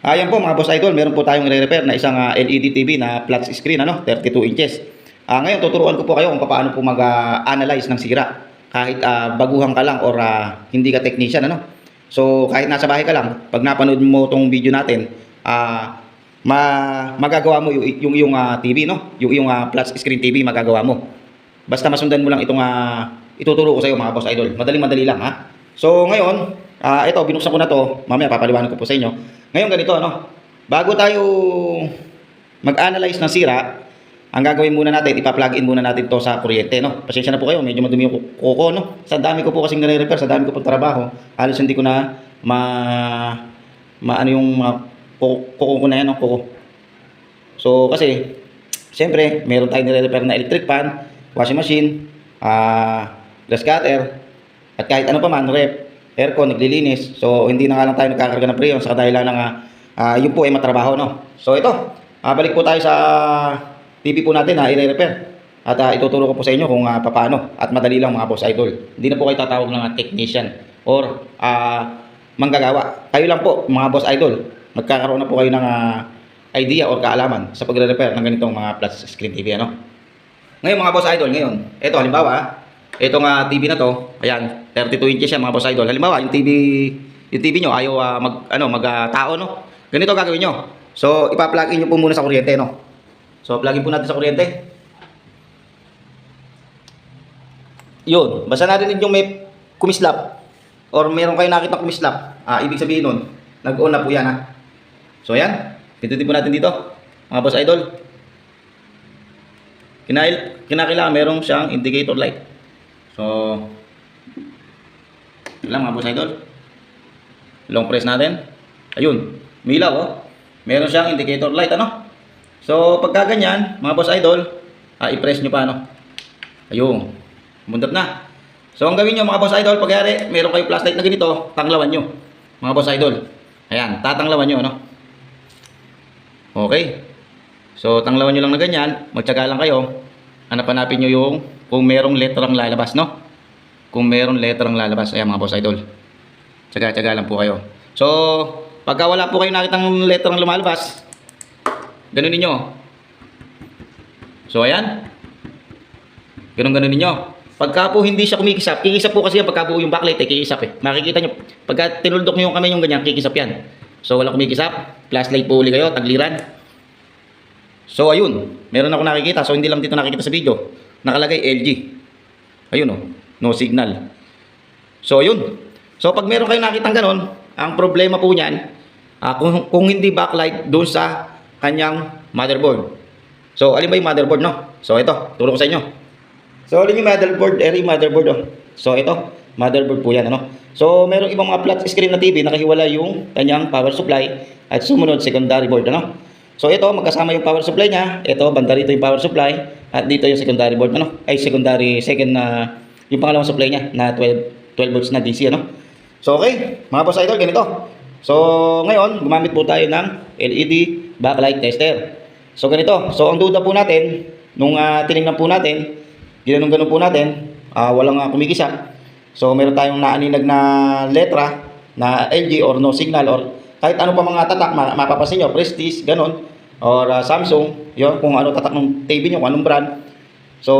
Ayan po mga boss idol, meron po tayong i-repair na isang LED TV na flat screen, 32 inches. Ngayon tuturuan ko po kayo kung paano po mag-analyze ng sira kahit baguhan ka lang or hindi ka technician, So kahit nasa bahay ka lang, pag napanood mo tong video natin, magagawa mo yung TV, yung flat screen TV magagawa mo. Basta masundan mo lang itong ituturo ko sa iyo mga boss idol. Madali lang ha. So ngayon, ito binuksan ko na to, mamaya papaliwanag ko po sa inyo. Ngayon ganito, bago tayo mag-analyze ng sira, ang gagawin muna natin, ipa-plug in muna natin to sa kuryente, Pasensya na po kayo, medyo madumi yung kuko, Sa dami ko po kasing nare-repair, sa dami ko po trabaho, halos hindi ko na ano yung kuko ko na yan, kuko. So kasi siyempre, meron tayong nire-repair na electric fan, washing machine, glass cutter, at kahit ano pa man, rep, aircon, naglilinis. So hindi na nga lang tayo nagkakarga ng preyon sa kadahilan ng yun po ay matrabaho, So ito, balik po tayo sa TV po natin na i-repair. At ituturo ko po sa inyo kung paano. At madali lang mga boss idol. Hindi na po kayo tatawag ng technician or manggagawa. Kayo lang po mga boss idol. Magkakaroon na po kayo ng idea or kaalaman sa pagre-repair ng ganitong mga flat screen TV, Ngayon mga boss idol, ito halimbawa, itong TV na to, ayan, 32 inches yan mga boss idol. Halimbawa, yung TV nyo ayaw mag-tao, Ganito gagawin nyo. So, ipa-plug in nyo po muna sa kuryente, So, plug in po natin sa kuryente. Yun, basta narinig yung may kumislap or meron kayo nakita kumislap, ibig sabihin nun, nag-on na po yan, So, ayan, pindutin po natin dito, mga boss idol. Kinakailangan meron siyang indicator light. So, yun lang mga boss idol. Long press natin. Ayun, milaw, Meron siyang indicator light, So, pagka ganyan, mga boss idol, i-press nyo pa, Ayun, mundap na. So, ang gawin nyo mga boss idol, pagyari, meron kayong flashlight na ganito, tanglawan nyo. Mga boss idol. Ayan, tatanglawan nyo, Okay. So, tanglawan nyo lang na ganyan, magtyaga lang kayo. Hanapin nyo yung kung merong letrang lalabas, Kung merong letrang lalabas, ayan mga boss idol. Tyaga lang po kayo. So, pagka wala po kayo nakitang letrang lumalabas, ganunin nyo. So, ayan. Ganunin nyo. Pagka po hindi siya kumikisap, kikisap po kasi yan pagka po yung backlight kikisap Makikita nyo, pagka tinuldok nyo yung kamay yung ganyan, kikisap yan. So, wala kumikisap. Flashlight po uli kayo, tagliran. So, ayun. Meron ako nakikita. So, hindi lang dito nakikita sa video. Nakalagay LG. Ayun, no signal. So, ayun. So, pag meron kayong nakitang ganon, ang problema po niyan, kung hindi backlight doon sa kanyang motherboard. So, alin ba yung motherboard, So, ito. Turo ko sa inyo. So, alin yung motherboard? Motherboard, So, ito. Motherboard po yan, So, merong ibang mga flat screen na TV, nakahiwala yung kanyang power supply at sumunod secondary board, So, ito, magkasama yung power supply niya. Ito, banda rito yung power supply at dito yung secondary board, yung pangalawang supply niya na 12 volts na DC, So, okay. Mga boss idol, ganito. So, ngayon, gumamit po tayo ng LED backlight tester. So, ganito. So, ang duda po natin, nung tinignan po natin, ginanong-ganon po natin, walang kumikisap. So, meron tayong naaninag na letra na LG or no signal or kahit ano pa mga tatak, mapapansin nyo, Prestige, ganon, or Samsung, yun, kung ano tatak ng TV nyo, kung anong brand. So,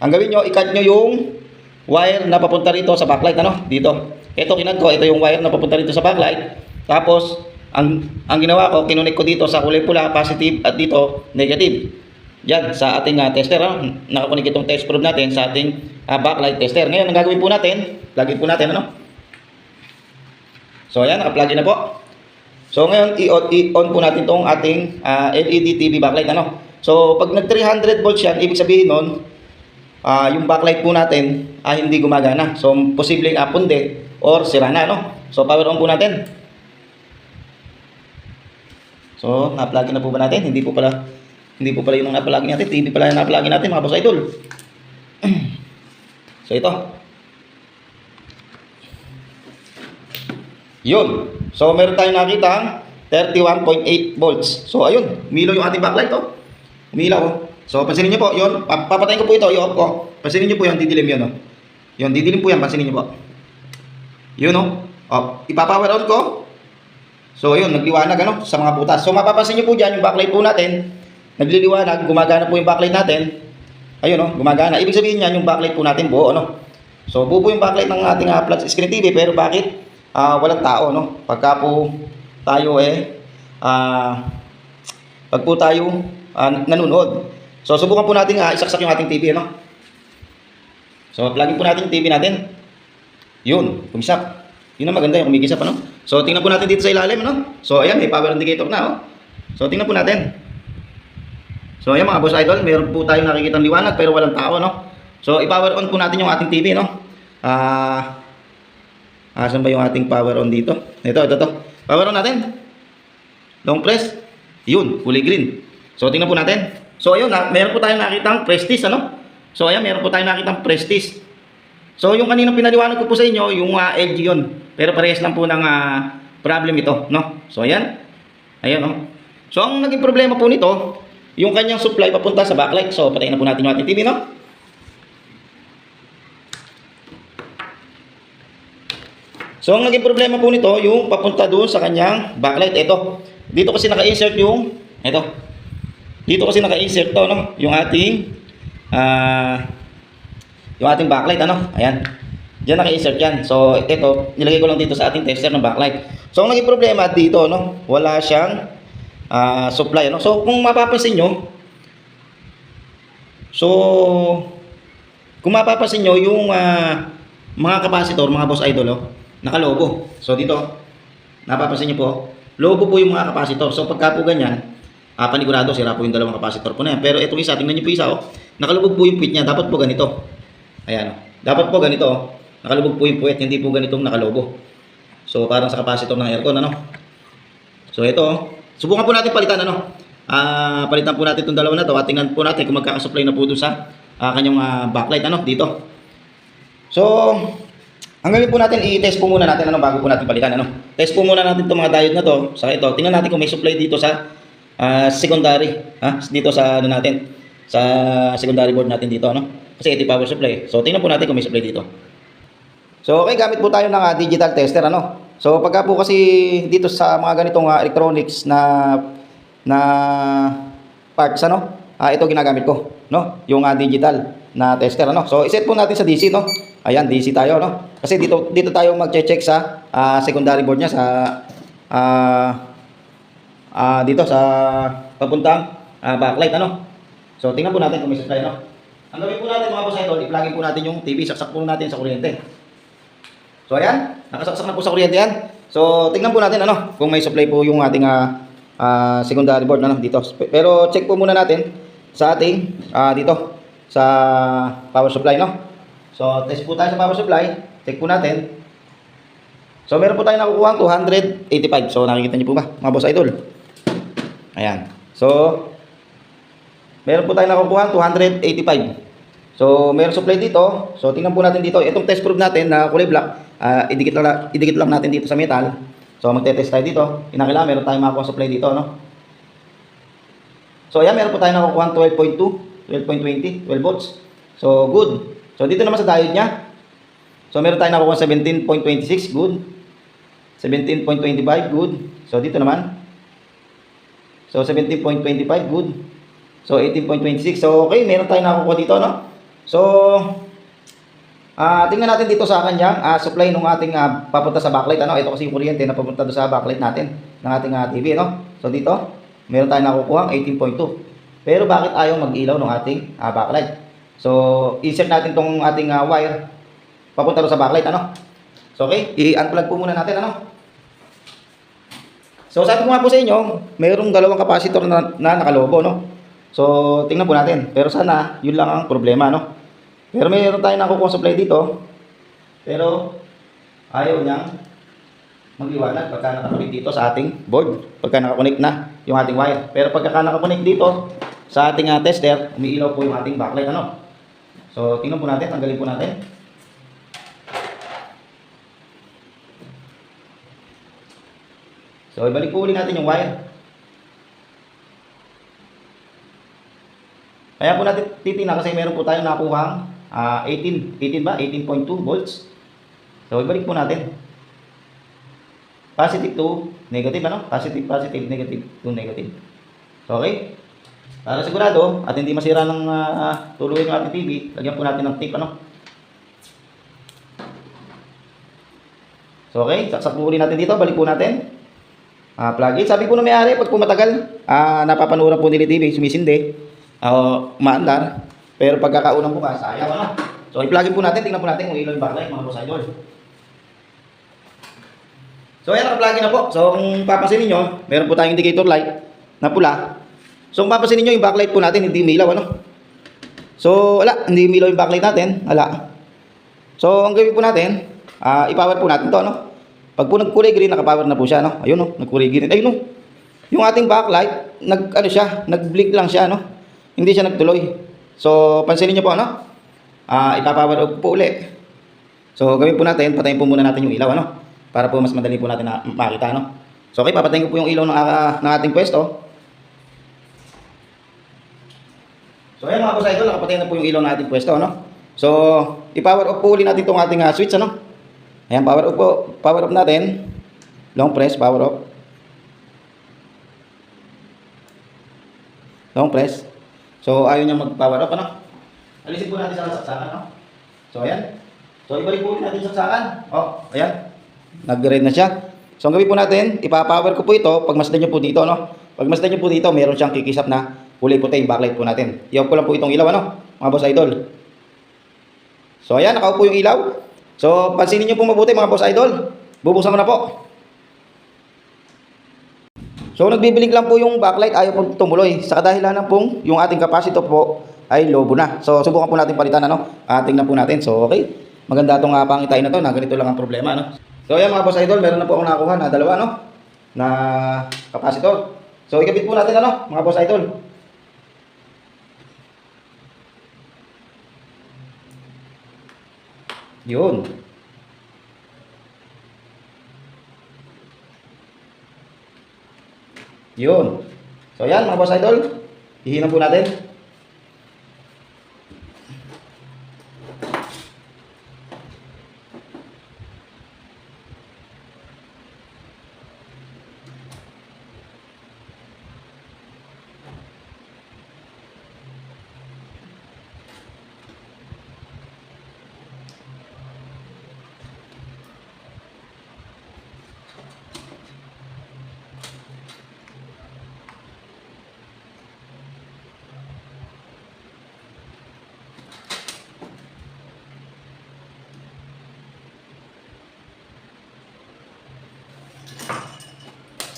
ang gawin nyo, i-cut nyo yung wire na papunta rito sa backlight, dito. Ito kinat ko, ito yung wire na papunta rito sa backlight. Tapos, ang ginawa ko, kinunik ko dito sa kulay pula, positive, at dito, negative. Yan, sa ating tester, nakakunik itong test probe natin sa ating backlight tester. Ngayon, ang gagawin po natin, plug-in po natin, So, ayan, naka-plug in na po. So, ngayon, i-on po natin itong ating LED TV backlight, So, pag nag 300 volts yan, ibig sabihin nun, yung backlight po natin hindi gumagana. So, posibleng pundi or sira na, So, power on po natin. So, na-plug in na po ba natin? Hindi po pala yung na-plug natin. TV pala yung na-plug natin, mga boss idol. So, ito. Yun. So, meron tayong nakita 31.8 volts. So, ayun. Umilaw yung ating backlight, Umilaw, So, pansinin nyo po. Yun. Papatayin ko po ito. I-off ko. Pansinin nyo po yung didilim yun, Yun, didilim po yan. Pansinin nyo po. Yun, Ipapower on ko. So ayun, nagliwanag ano sa mga butas. So mapapansin niyo po diyan yung backlight po natin, nagliliwanag, gumagana po yung backlight natin. Ayun oh, gumagana. Ibig sabihin niyan yung backlight po natin buo ano. So buo po yung backlight ng ating flat screen TV, pero bakit walang tao no? Pagka po tayo pag po tayo nanonood. So subukan po natin isaksak yung ating TV ano. So plugin po natin yung TV natin. Yun, kumisap. Yun ang maganda yung kumigisap ano. So tingnan po natin dito sa ilalim ano. So ayan, may power indicator na oh. So tingnan po natin. So ayan mga boss idol, meron po tayong nakikitang liwanag pero walang tao no. So i-power on po natin yung ating TV no. Asan ba yung ating power on dito? Ito. Power on natin. Long press. Yun, kulay green. So tingnan po natin. So ayun, meron po tayong nakitang Prestige ano. So ayan, meron po tayong nakitang Prestige. So yung kaninang pinaliwanag ko po sa inyo, yung LG yun. Pero parehas lang po ng problem ito, no? So ayan. Ayan, no? So ang naging problema po nito, yung kanyang supply papunta sa backlight. So patayin na po natin yung ating TV, no? So ang naging problema po nito, yung papunta doon sa kanyang backlight. Ito. Dito kasi naka-insert yung ito. Dito kasi naka-insert to, no? Yung ating backlight ano. Ayan. Diyan naka-insert yan. So ito, nilagay ko lang dito sa ating tester ng backlight. So ang naging problema dito, no, wala siyang supply ano. So kung mapapansin nyo, yung mga capacitor, mga boss idol, oh, nakalobo. So dito, napapansin nyo po, lobo po yung mga capacitor. So pagka po ganyan, panigurado sira po yung dalawang capacitor po na yan. Pero itong isa, tingnan nyo po isa, oh, nakalubog po yung pit niya. Dapat po ganito. Ayan, oh. Dapat po ganito, oh. Nakalubog po yung puwet, hindi po ganitong nakalobo. So parang sa capacitor ng aircon ano. So ito, oh. Subukan po natin palitan ano. Palitan po natin itong dalawa na to. At tingnan po natin kung magkakasupply na po doon sa kanyang backlight ano dito. So ang gawin po natin, i-test po muna natin ano bago po natin palitan ano. Test po muna natin itong mga diode na to. Saka ito, tingnan natin kung may supply dito sa secondary, dito sa ano natin, sa secondary board natin dito ano. Kasi ito yung power supply. So tingnan po natin kung may supply dito. So okay, gamit po tayo ng digital tester ano. So pagka po kasi dito sa mga ganitong electronics na parts ano, ito ginagamit ko, no? Yung digital na tester ano. So i-set po natin sa DC no. Ayan, DC tayo no. Kasi dito tayo magche-check sa secondary board niya sa dito sa papuntang backlight ano. So tingnan po natin kung may supply no. Ang gawin po natin mga boss idol, i-plugin po natin yung TV, saksak po natin sa kuryente. So ayan, nakasaksak na po sa kuryente yan. So tingnan po natin ano, kung may supply po yung ating secondary board ano, dito. Pero check po muna natin sa ating dito sa power supply no. So test po tayo sa power supply, check po natin. So meron po tayong nakukuha 285. So nakikita niyo po ba mga boss idol? Ayan. So meron po tayong nakukuha 285. So meron supply dito. So tingnan po natin dito. Itong test probe natin na kulay black, idikit lang natin dito sa metal. So magte-test tayo dito. Kinakailangan meron tayong makukuha supply dito no. So ayan, meron po tayong nakukuha 12.2, 12.20, 12 volts. So good. So dito naman sa diode niya. So meron tayong nakukuha 17.26, good. 17.25, good. So dito naman. So 17.25, good. So 18.26. So okay, meron tayong nakukuha dito no. So tingnan natin dito sa kanyang supply ng ating papunta sa backlight ano. Ito kasi yung kuryente na papunta doon sa backlight natin ng ating TV no. So dito, meron tayong nakukuha 18.2. Pero bakit ayaw mag-ilaw ng ating backlight? So insert natin tong ating wire papunta doon sa backlight ano. So okay, i-unplug po muna natin ano. So sabi ko nga po sa inyo, mayroong dalawang capacitor na nakalobo no. So tingnan po natin. Pero sana yun lang ang problema no. Pero mayroon tayong nakukuha supply dito. Pero ayaw niyang mag-iwanag pagka nakakunik dito sa ating board. Pagka nakakunik na yung ating wire. Pero pagka nakakunik dito sa ating tester, umiilaw po yung ating backlight ano. So tingnan po natin, tanggalin po natin. So ibalik po ulit natin yung wire. Kaya po natin titingnan kasi meron po tayong nakuhang 18 ba? 18.2 volts. So ibalik po natin. positive to negative, ano? Positive, positive, negative to negative. Okay? Para sigurado at hindi masira ng tuluyan ng ating TV, lagyan po natin ng tape, ano? So, okay, saksak po ulit natin dito, balik po natin. Plug in. Sabi po na may-ari, pag po matagal, napapanuran po nila TV, sumisindi, maandar, pero pagkakaunang bukas, ayaw, ano? So, i-plug in po natin, tingnan po natin kung ilan yung backlight, mga boss idol. So, ayan, naka-plug in na po. So, kung papansin niyo, meron po tayong indicator light na pula. So, kung papansin niyo, yung backlight po natin, hindi umilaw, ano? So, wala, hindi umilaw yung backlight natin, wala. So, ang gawin po natin, i-power po natin to, no? Pag po nagkulay green, naka-power na po siya, no? Ayun, no? Nagkulay green. Ayun, no? Yung ating backlight, nag-blink lang siya, no? Hindi siya nagtuloy. So, pansinin niyo po, ano? Ipa-power off po uli. So, gawin po natin, patayin po muna natin yung ilaw, ano? Para po mas madali po natin na makita, no? So, okay, papatayin ko po yung ilaw ng ating pwesto. So, ayan mga boss idol, nakapatay na po yung ilaw na ating pwesto, no? So, i-power off po ulit natin itong ating switch, ano? Ayan, power off po. Power off natin. Long press, power off. Long press. So, ayaw niya mag-power off, ano? Alisin po natin sa saksakan, no? So, ayan. So, ibalik po ulit natin sa saksakan. Oh, ayan. Nag-red na siya. So, ang gawin po natin, ipa-power ko po ito. Pagmasdan niyo po dito, no? Pagmasdan niyo po dito, meron siyang kikisap na kulay puti yung backlight po natin. I-off ko lang po itong ilaw, ano? Mga boss idol. So, ayan, naka-off po yung ilaw. So, pansinin niyo po mabuti, mga boss idol. Bubuksan ko na po. So, nagbibilig lang po yung backlight, ayaw po tumuloy. Sa kadahilanan pong yung ating capacitor po ay lobo na. So, subukan po natin palitan, ano? Tingnan po natin. So, okay. Maganda itong pangitain na to, na ganito lang ang problema, ano? So, ayan mga boss idol, meron na po akong nakakuha na dalawa, no? Na capacitor. So, ikabit po natin, ano? Mga boss idol. Yun. Yun. So, ayan mga boss idol. Hihinan po natin.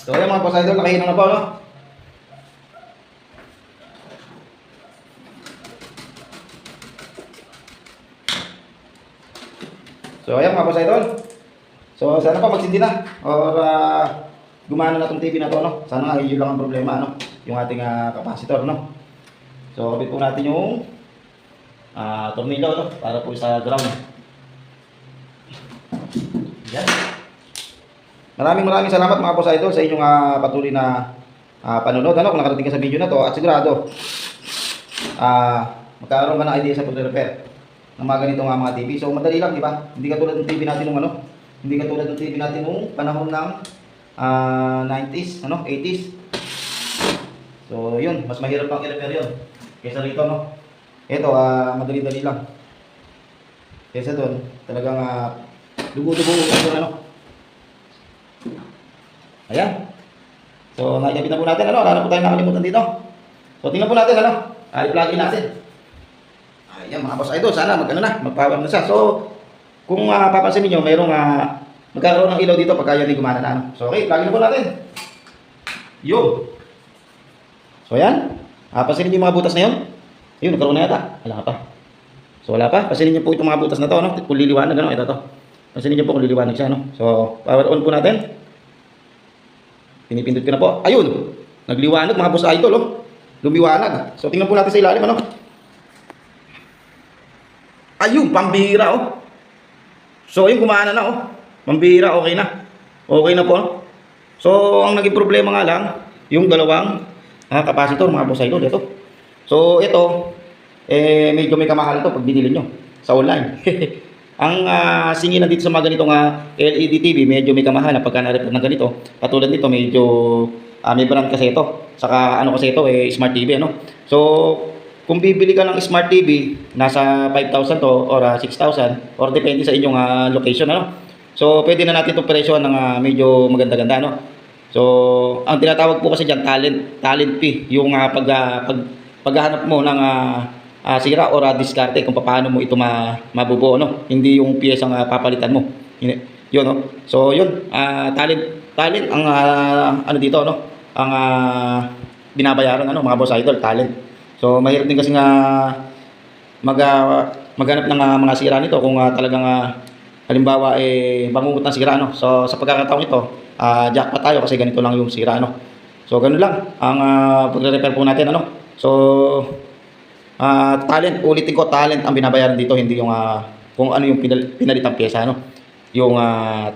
So, ayan mga boss idol, nakahinan na po, no? So, ayan mga boss idol. So, sana pa magsindi na. Or, gumana na itong TV na to, no? Sana nga, yun lang ang problema, no? Yung ating capacitor, no? So, kapit po natin yung tornilyo, no? Para po sa ground. Yan. Maraming salamat mga boss idol sa inyong patuloy na panonood, ano, kung nakarating ka sa video na to, at sigurado magkaroon ka ng idea sa pag-repair ng mga ganitong mga TV. So madali lang, di ba? Hindi katulad ng TV natin nung ano, hindi katulad ng TV natin nung panahon ng 90s, ano, 80s. So yun, mas mahirap pang i-repair yun kaysa rito, no. Ito, madali-dali lang. Kaysa doon, talagang dugo-dugo ito, ano. Ayan. So, nakikita na po natin, ano, wala na po tayong nakalimutan dito. So, tingnan po natin, ano, i-plug in natin. Ayan, mga boss idol, sana mag-power na siya. So, kung papansin niyo, mayroong magkaroon ng ilaw dito pagka yan ay gumana na, ano. So, okay, plug in po natin. Yun. So, ayan. Pansinin niyo yung mga butas na yun. Yun, nagkaroon na yata. Wala pa. So, wala pa. Pansinin niyo po itong mga butas na to, ano, kung liliwanag, ano, ito to. Pansinin niyo po kung liliwanag siya, no. So, power on po natin. Pinipindot ko na po. Ayun. Nagliwanag mga boss idol, oh. Lumiwanag. So tingnan po natin sa ilalim, ano. Ayun, pambihira, oh. So ayun, gumana na, oh. Pambihira, okay na. Okay na po. So ang naging problema nga lang, yung dalawang capacitor mga boss idol, ito. So ito, medyo may kamahal ito pag binili nyo sa online. Ang singilan dito sa mga ganitong LED TV, medyo may kamahalan pagka na-repair ng ganito. Katulad nito, medyo may brand kasi ito. Saka ano kasi ito, smart TV, ano? So, kung bibili ka ng smart TV, nasa 5,000 to or 6,000 or depende sa inyong location, ano? So, pwede na natin itong presyohan ng medyo maganda-ganda, ano? So, ang tinatawag po kasi diyan talent fee, yung paghahanap mo ng sira or diskarte kung paano mo ito mabubuo, no? Hindi yung piyesang papalitan mo. Yun, no? So, yun, talent ang ano dito, no? Ang binabayaran, ano, mga boss idol, talent. So, mahirap din kasi maghanap ng mga sira nito kung talagang halimbawa bangungot ng sira, no? So, sa pagkakataong ito, jackpot tayo kasi ganito lang yung sira, no? So, ganun lang ang pagre-repair po natin, ano? So, talent, ulitin ko, talent ang binabayaran dito, hindi yung kung ano yung pinalitang pyesa, no? Yung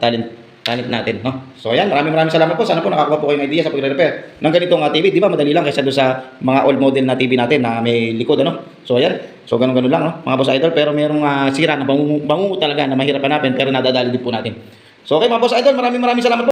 talent natin, no? So ayan, maraming salamat po. Sana po nakakuha po kayo ng idea sa pagre-repair ng ganitong TV. Di ba madali lang kaysa doon sa mga old model na TV natin na may likod, ano? So ayan, so ganun lang, no? Mga boss idol, pero merong sira na bangungo talaga na mahirap hanapin pero nadadali din po natin. So okay mga boss idol, maraming salamat po.